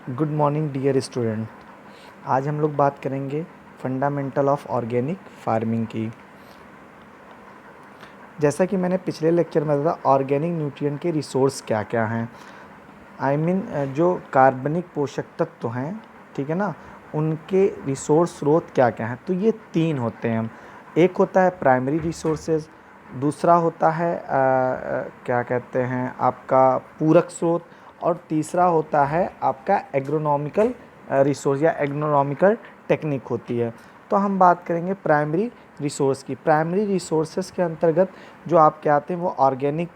Good morning dear student. आज हम लोग बात करेंगे फंडामेंटल ऑफ ऑर्गेनिक फार्मिंग की। जैसा कि मैंने पिछले लेक्चर में बताया, ऑर्गेनिक न्यूट्रिएंट के रिसोर्स क्या क्या हैं। जो कार्बनिक पोषक तत्व हैं, ठीक है ना, उनके रिसोर्स स्रोत क्या क्या हैं। तो ये तीन होते हैं। एक होता है प्राइमरी रिसोर्सेज, दूसरा होता है क्या कहते हैं आपका पूरक स्रोत, और तीसरा होता है आपका एग्रोनॉमिकल रिसोर्स या एग्रोनॉमिकल टेक्निक होती है। तो हम बात करेंगे प्राइमरी रिसोर्स की। प्राइमरी रिसोर्सेज के अंतर्गत जो आपके आते हैं वो ऑर्गेनिक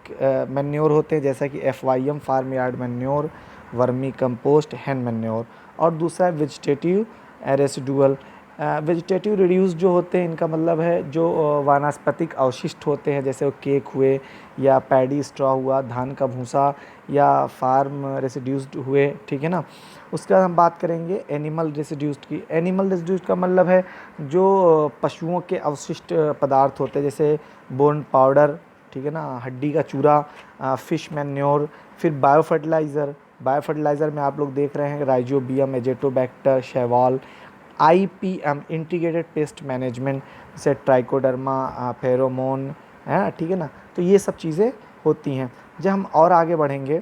मैन्योर होते हैं, जैसा कि FYM farm yard manure, vermicompost, hen manure. और दूसरा है वेजिटेटिव रेसिडुअल। वेजिटेटिव रिड्यूस जो होते हैं, इनका मतलब है जो वानस्पतिक अवशिष्ट होते हैं, जैसे वो केक हुए या पैडी स्ट्रॉ हुआ, धान का भूसा या फार्म रेसिड्यूस्ड हुए, ठीक है ना। उसके बाद हम बात करेंगे एनिमल रेसिड्यूस्ड की। एनिमल रेसिड्यूस्ड का मतलब है जो पशुओं के अवशिष्ट पदार्थ होते हैं, जैसे बोन पाउडर, ठीक है ना, हड्डी का चूरा, फिश मैन्योर। फिर बायो फर्टिलाइज़र। बायो फर्टिलाइज़र में आप लोग देख रहे हैं राइजोबियम, एजेटोबैक्टर, शेवाल। IPM इंटीग्रेटेड पेस्ट मैनेजमेंट, जैसे ट्राइकोडर्मा, फेरोमोन, है, ठीक है ना। तो ये सब चीज़ें होती हैं। जब हम और आगे बढ़ेंगे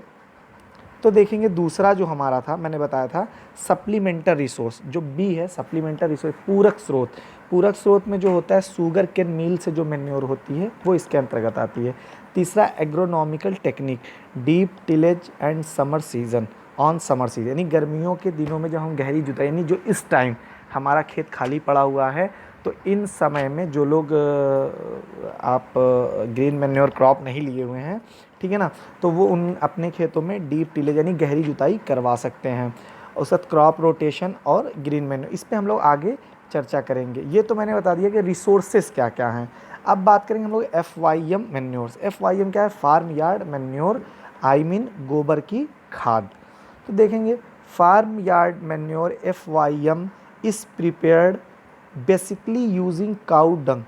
तो देखेंगे दूसरा जो हमारा था, मैंने बताया था सप्लीमेंटर रिसोर्स, जो बी है सप्लीमेंटर रिसोर्स, पूरक स्रोत। पूरक स्रोत में जो होता है शुगर केन मील से जो मैन्योर होती है वो इसके अंतर्गत आती है। तीसरा agronomical technique, deep tillage and summer season, on summer season, यानी गर्मियों के दिनों में जब हम गहरी जुताई, यानी जो इस टाइम हमारा खेत खाली पड़ा हुआ है, तो इन समय में जो लोग आप ग्रीन मैन्योर क्रॉप नहीं लिए हुए हैं, ठीक है ना, तो वो उन अपने खेतों में डीप टिलेज यानी गहरी जुताई करवा सकते हैं। उसके साथ क्रॉप रोटेशन और ग्रीन मैन्योर, इस पे हम लोग आगे चर्चा करेंगे। ये तो मैंने बता दिया कि रिसोर्सेज क्या क्या हैं। अब बात करेंगे हम लोग FYM मैन्योर्स। FYM क्या है? Farm yard manure, I mean गोबर की खाद। तो देखेंगे farm yard manure FYM is prepared basically using cow dung,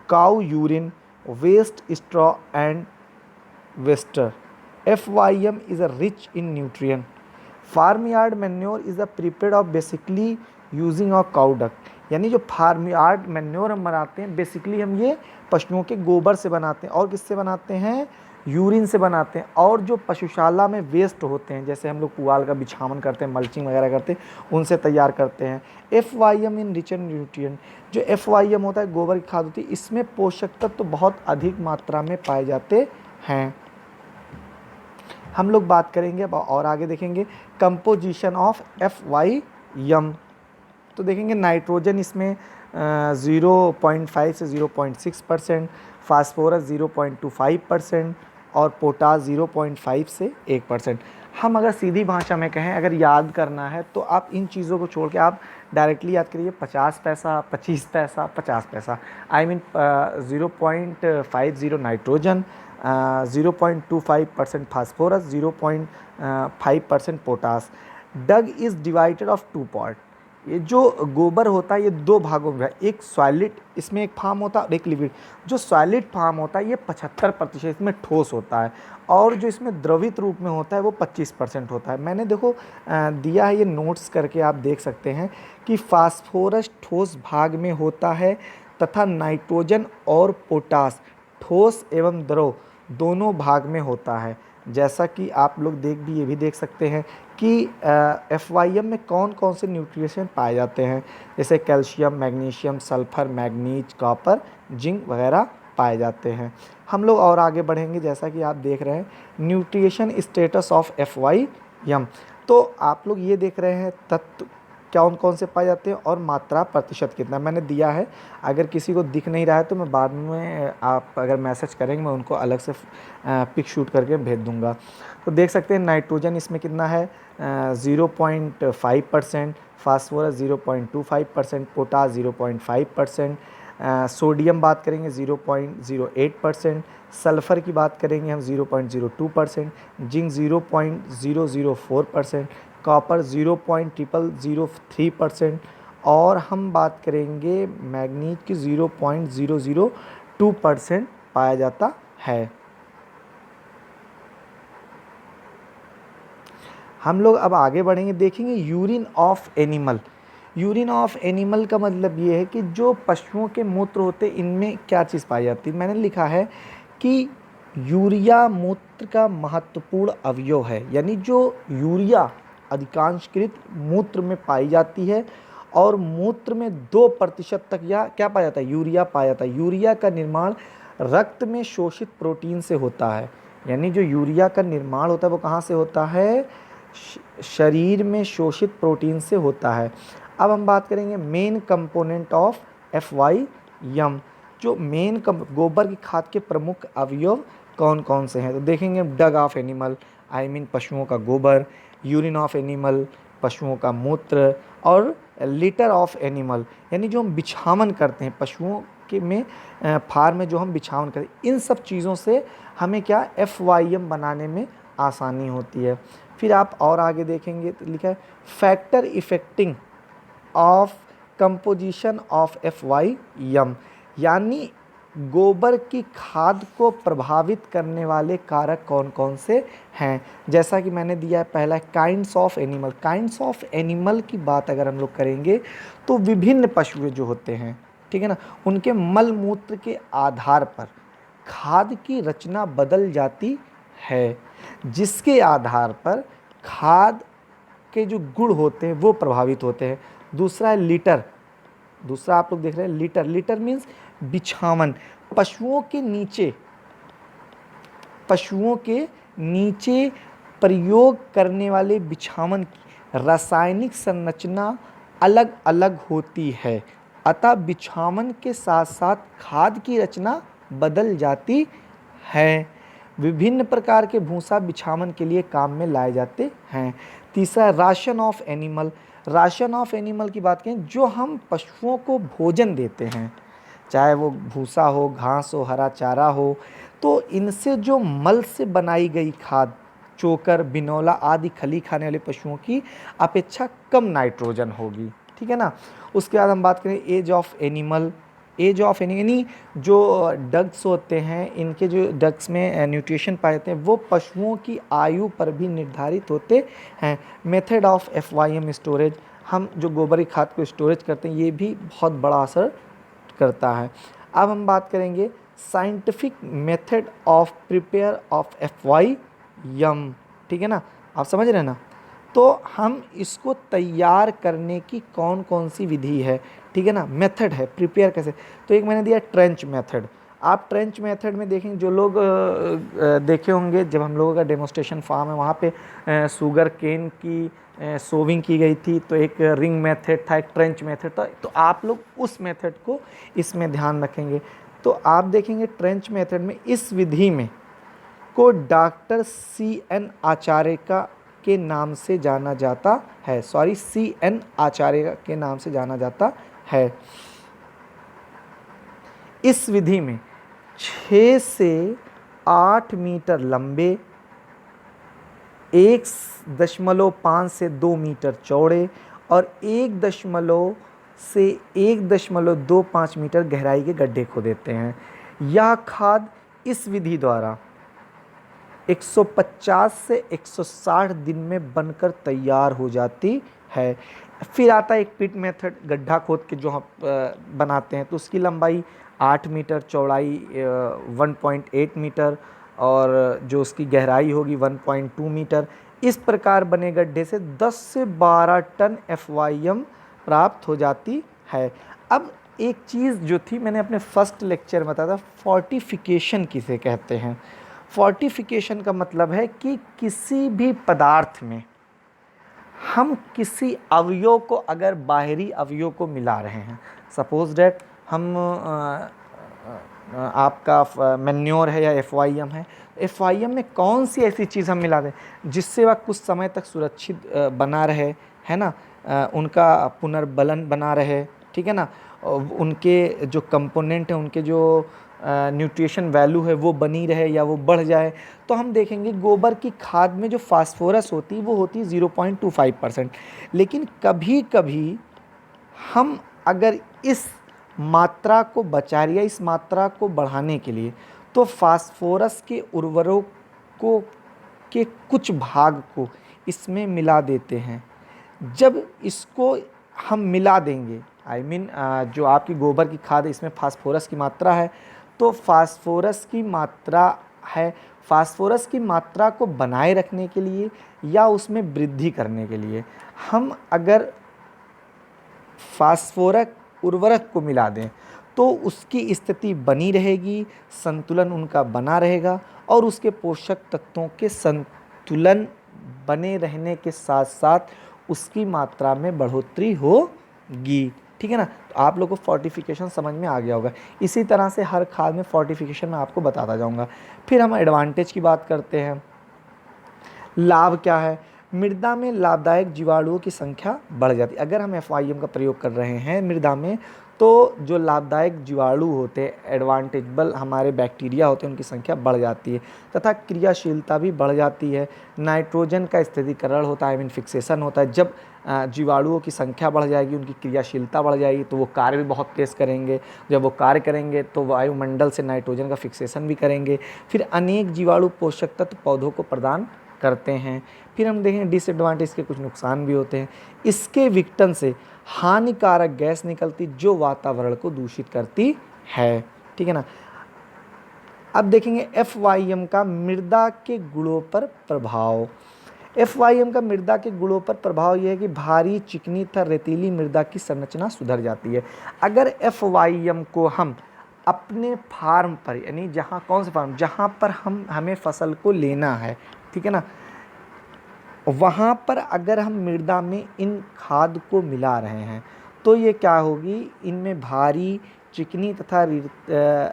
cow urine, waste straw and waster. FYM is a rich in nutrient. Farmyard manure is a prepared of basically using a cow dung. यानी जो farm yard manure हम बनाते हैं, basically हम ये पशुओं के गोबर से बनाते हैं। और किससे बनाते हैं? यूरिन से बनाते हैं। और जो पशुशाला में वेस्ट होते हैं, जैसे हम लोग पुआल का बिछावन करते हैं, मल्चिंग वगैरह करते हैं, उनसे तैयार करते हैं। FYM in rich and nutrient, जो FYM होता है गोबर की खाद होती है, इसमें पोषक तत्व तो बहुत अधिक मात्रा में पाए जाते हैं। हम लोग बात करेंगे अब और आगे देखेंगे कंपोजिशन ऑफ FYM। तो देखेंगे नाइट्रोजन इसमें 0.5 से 0.6%, फास्फोरस 0.25% और पोटास 0.5 से 1%। हम अगर सीधी भाषा में कहें, अगर याद करना है तो आप इन चीज़ों को छोड़ के आप डायरेक्टली याद करिए 50 पैसा, 25 पैसा, 50 पैसा, आई मीन 0.50 nitrogen, 0.25% phosphorus, 0.5% potash. Dung is divided of two part. ये जो गोबर होता है ये दो भागों में है, एक सॉलिड इसमें एक फार्म होता है और एक लिक्विड। जो सॉलिड फार्म होता है ये 75% इसमें ठोस होता है, और जो इसमें द्रवित रूप में होता है वो 25% होता है। मैंने देखो दिया है, ये नोट्स करके आप देख सकते हैं कि फास्फोरस ठोस भाग में होता है तथा नाइट्रोजन और पोटास ठोस एवं द्रव दोनों भाग में होता है। जैसा कि आप लोग ये भी देख सकते हैं कि FYM में कौन कौन से न्यूट्रिएंट पाए जाते हैं, जैसे calcium, magnesium, sulphur, manganese, copper, zinc वगैरह पाए जाते हैं। हम लोग और आगे बढ़ेंगे, जैसा कि आप देख रहे हैं न्यूट्रिशन स्टेटस ऑफ FYM। तो आप लोग ये देख रहे हैं तत्व कौन कौन से पाए जाते हैं और मात्रा प्रतिशत कितना मैंने दिया है। अगर किसी को दिख नहीं रहा है तो मैं बाद में, आप अगर मैसेज करेंगे मैं उनको अलग से पिक शूट करके भेज दूंगा। तो देख सकते हैं नाइट्रोजन इसमें कितना है, 0.5%, फास्फोरस 0.25%, पोटास 0.5%, सोडियम बात करेंगे 0.08%, सल्फ़र की बात करेंगे हम 0.02%, जिंक 0.004%, कॉपर 0.0003%, और हम बात करेंगे मैग्नीज की 0.002% पाया जाता है। हम लोग अब आगे बढ़ेंगे, देखेंगे urine of animal. Urine of animal का मतलब ये है कि जो पशुओं के मूत्र होते हैं इनमें क्या चीज़ पाई जाती है। मैंने लिखा है कि यूरिया मूत्र का महत्वपूर्ण अवयव है, यानी जो यूरिया अधिकांशकृत मूत्र में पाई जाती है और मूत्र में 2% तक या क्या पाया जाता है, यूरिया पाया जाता है। यूरिया का निर्माण रक्त में शोषित प्रोटीन से होता है, यानी जो यूरिया का निर्माण होता है वो कहाँ से होता है, शरीर में शोषित प्रोटीन से होता है। अब हम बात करेंगे मेन कंपोनेंट ऑफ FYM। जो मेन गोबर की खाद के प्रमुख अवयव कौन कौन से हैं, तो देखेंगे डग ऑफ एनिमल, आई मीन पशुओं का गोबर, यूरिन ऑफ एनिमल पशुओं का मूत्र, और लिटर ऑफ एनिमल यानी जो हम बिछावन करते हैं पशुओं के में फार्म में जो हम बिछावन करते हैं, इन सब चीज़ों से हमें क्या FYM बनाने में आसानी होती है। फिर आप और आगे देखेंगे तो लिखा है factor affecting of composition of FYM, यानी गोबर की खाद को प्रभावित करने वाले कारक कौन कौन से हैं। जैसा कि मैंने दिया है पहला kinds of animal. Kinds of animal की बात अगर हम लोग करेंगे तो विभिन्न पशु जो होते हैं, ठीक है ना, उनके मल मूत्र के आधार पर खाद की रचना बदल जाती है, जिसके आधार पर खाद के जो गुण होते हैं वो प्रभावित होते हैं। दूसरा है लीटर, दूसरा आप लोग देख रहे हैं लीटर। लीटर मीन्स बिछावन। पशुओं के नीचे प्रयोग करने वाले बिछावन की रासायनिक संरचना अलग अलग होती है, अतः बिछावन के साथ साथ खाद की रचना बदल जाती है। विभिन्न प्रकार के भूसा बिछावन के लिए काम में लाए जाते हैं। तीसरा ration of animal. Ration of animal की बात करें, जो हम पशुओं को भोजन देते हैं, चाहे वो भूसा हो, घास हो, हरा चारा हो, तो इनसे जो मल से बनाई गई खाद, चोकर, बिनौला आदि खली खाने वाले पशुओं की अपेक्षा कम नाइट्रोजन होगी, ठीक है ना। उसके बाद हम बात करें age of animal. Age of animal यानी जो डग्स होते हैं, इनके जो डग्स में न्यूट्रिशन पाए जाते हैं वो पशुओं की आयु पर भी निर्धारित होते हैं। मेथड ऑफ FYM स्टोरेज, हम जो गोबर की खाद को स्टोरेज करते हैं ये भी बहुत बड़ा असर करता है। अब हम बात करेंगे scientific method of prepare of FYM, ठीक है ना, आप समझ रहे हैं ना। तो हम इसको तैयार करने की कौन कौन सी विधि है, ठीक है ना, मेथड है, प्रिपेयर कैसे। तो एक मैंने दिया ट्रेंच मेथड। आप ट्रेंच मेथड में देखेंगे, जो लोग देखे होंगे जब हम लोगों का डेमोस्ट्रेशन फार्म है वहाँ पे शुगर केन की सोविंग की गई थी, तो एक रिंग मेथड था, एक ट्रेंच मेथड था, तो आप लोग उस मेथड को इसमें ध्यान रखेंगे। तो आप देखेंगे ट्रेंच मेथड में इस विधि में को डॉक्टर CN आचार्य के नाम से जाना जाता है, CN आचार्य के नाम से जाना जाता है। इस विधि में 6 से 8 मीटर लंबे, 1.5 से 2 मीटर चौड़े और 1 से 1.25 मीटर गहराई के गड्ढे खोदेते हैं। यह खाद इस विधि द्वारा 150 से 160 दिन में बनकर तैयार हो जाती है। फिर आता है एक पिट मेथड, गड्ढा खोद के जो हम बनाते हैं, तो उसकी लंबाई 8 मीटर, चौड़ाई 1.8 मीटर और जो उसकी गहराई होगी 1.2 मीटर। इस प्रकार बने गड्ढे से 10 से 12 टन FYM प्राप्त हो जाती है। अब एक चीज़ जो थी मैंने अपने फर्स्ट लेक्चर में बताया था, फोर्टिफिकेशन किसे कहते हैं। फोर्टिफिकेशन का मतलब है कि किसी भी पदार्थ में हम किसी अवयव को अगर बाहरी अवयव को मिला रहे हैं, सपोज डैट हम आपका मैन्योर है या FYM है, FYM में कौन सी ऐसी चीज़ हम मिला दें जिससे वह कुछ समय तक सुरक्षित बना रहे, है ना, उनका पुनर्बलन बना रहे, ठीक है ना, उनके जो कंपोनेंट हैं, उनके जो न्यूट्रिशन वैल्यू है वो बनी रहे या वो बढ़ जाए। तो हम देखेंगे गोबर की खाद में जो फास्फोरस होती है वो होती है 0.25%, लेकिन कभी कभी हम अगर इस मात्रा को बचा रहे या इस मात्रा को बढ़ाने के लिए तो फास्फोरस के उर्वरकों के कुछ भाग को इसमें मिला देते हैं। जब इसको हम मिला देंगे, जो आपकी गोबर की खाद है इसमें फास्फोरस की मात्रा है, तो फास्फोरस की मात्रा है, फास्फोरस की मात्रा को बनाए रखने के लिए या उसमें वृद्धि करने के लिए हम अगर फास्फोरक उर्वरक को मिला दें तो उसकी स्थिति बनी रहेगी, संतुलन उनका बना रहेगा और उसके पोषक तत्वों के संतुलन बने रहने के साथ साथ उसकी मात्रा में बढ़ोतरी होगी। ठीक है ना। तो आप लोगों को फोर्टिफिकेशन समझ में आ गया होगा। इसी तरह से हर खाद में फोर्टिफिकेशन मैं आपको बताता जाऊंगा। फिर हम एडवांटेज की बात करते हैं। लाभ क्या है? मृदा में लाभदायक जीवाणुओं की संख्या बढ़ जाती है। अगर हम FYM का प्रयोग कर रहे हैं मृदा में, तो जो लाभदायक जीवाणु होते हैं, एडवांटेजेबल हमारे बैक्टीरिया होते हैं, उनकी संख्या बढ़ जाती है तथा क्रियाशीलता भी बढ़ जाती है। नाइट्रोजन का स्थिरीकरण होता है, फिक्सेशन होता है। जब जीवाणुओं की संख्या बढ़ जाएगी, उनकी क्रियाशीलता बढ़ जाएगी, तो वो कार्य भी बहुत तेज़ करेंगे। जब वो कार्य करेंगे तो वायुमंडल से नाइट्रोजन का फिक्सेशन भी करेंगे। फिर अनेक जीवाणु पोषक तत्व पौधों को प्रदान करते हैं। फिर हम देखें डिसएडवांटेज के कुछ नुकसान भी होते हैं। इसके विघटन से हानिकारक गैस निकलती जो वातावरण को दूषित करती है। ठीक है ना। अब देखेंगे FYM का मृदा के गुणों पर प्रभाव। FYM का मृदा के गुणों पर प्रभाव यह है कि भारी, चिकनी तथा रेतीली मृदा की संरचना सुधर जाती है। अगर FYM को हम अपने फार्म पर, यानी जहाँ, कौन से फार्म, जहाँ पर हमें फसल को लेना है, ठीक है ना, वहाँ पर अगर हम मृदा में इन खाद को मिला रहे हैं तो ये क्या होगी, इनमें भारी, चिकनी तथा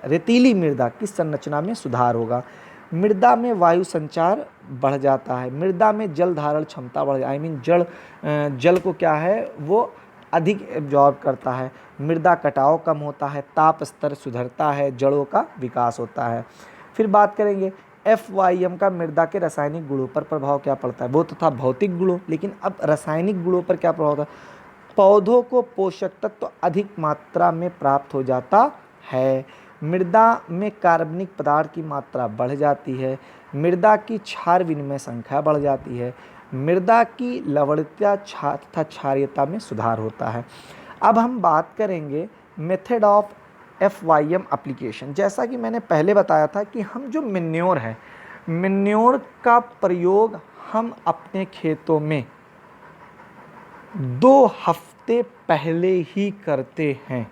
रेतीली मृदा की संरचना में सुधार होगा। मृदा में वायु संचार बढ़ जाता है। मृदा में जल धारण क्षमता बढ़ जाती, जल को क्या है वो अधिक एब्जॉर्ब करता है। मृदा कटाव कम होता है, ताप स्तर सुधरता है, जड़ों का विकास होता है। फिर बात करेंगे FYM का मृदा के रासायनिक गुणों पर प्रभाव क्या पड़ता है, वो तथा भौतिक गुणों। लेकिन अब रासायनिक गुणों पर क्या प्रभाव होता है? पौधों को पोषक तत्व अधिक मात्रा में प्राप्त हो जाता है। मृदा में कार्बनिक पदार्थ की मात्रा बढ़ जाती है। मृदा की क्षार विनिमय संख्या बढ़ जाती है। मृदा की लवणता तथा क्षारीयता में सुधार होता है। अब हम बात करेंगे मेथड ऑफ FYM एप्लीकेशन। जैसा कि मैंने पहले बताया था कि हम जो मैन्योर है, मैन्योर का प्रयोग हम अपने खेतों में 2 हफ्ते पहले ही करते हैं।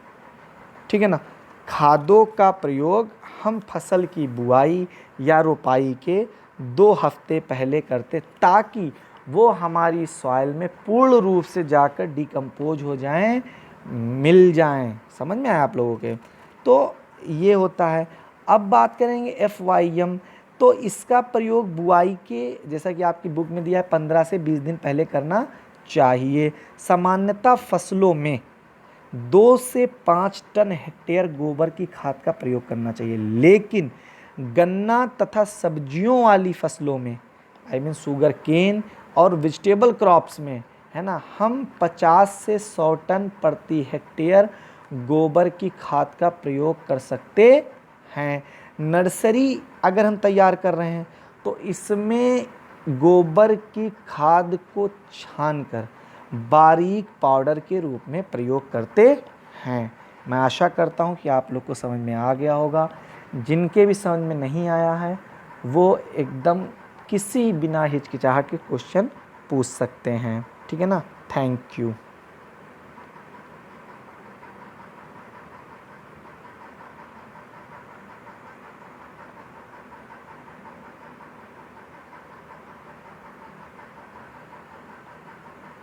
ठीक है ना। खादों का प्रयोग हम फसल की बुआई या रोपाई के 2 हफ्ते पहले करते, ताकि वो हमारी सॉइल में पूर्ण रूप से जाकर डिकम्पोज हो जाएं, मिल जाएं। समझ में आया आप लोगों के? तो ये होता है। अब बात करेंगे FYM। तो इसका प्रयोग बुआई के, जैसा कि आपकी बुक में दिया है, 15 से 20 दिन पहले करना चाहिए। सामान्यतः फसलों में 2 से 5 टन हेक्टेयर गोबर की खाद का प्रयोग करना चाहिए। लेकिन गन्ना तथा सब्जियों वाली फसलों में, शुगर केन और वेजिटेबल क्रॉप्स में, है ना, हम 50 से 100 टन प्रति हेक्टेयर गोबर की खाद का प्रयोग कर सकते हैं। नर्सरी अगर हम तैयार कर रहे हैं तो इसमें गोबर की खाद को छानकर बारीक पाउडर के रूप में प्रयोग करते हैं। मैं आशा करता हूं कि आप लोग को समझ में आ गया होगा। जिनके भी समझ में नहीं आया है वो एकदम किसी बिना हिचकिचाहट के क्वेश्चन पूछ सकते हैं। ठीक है ना। Thank you.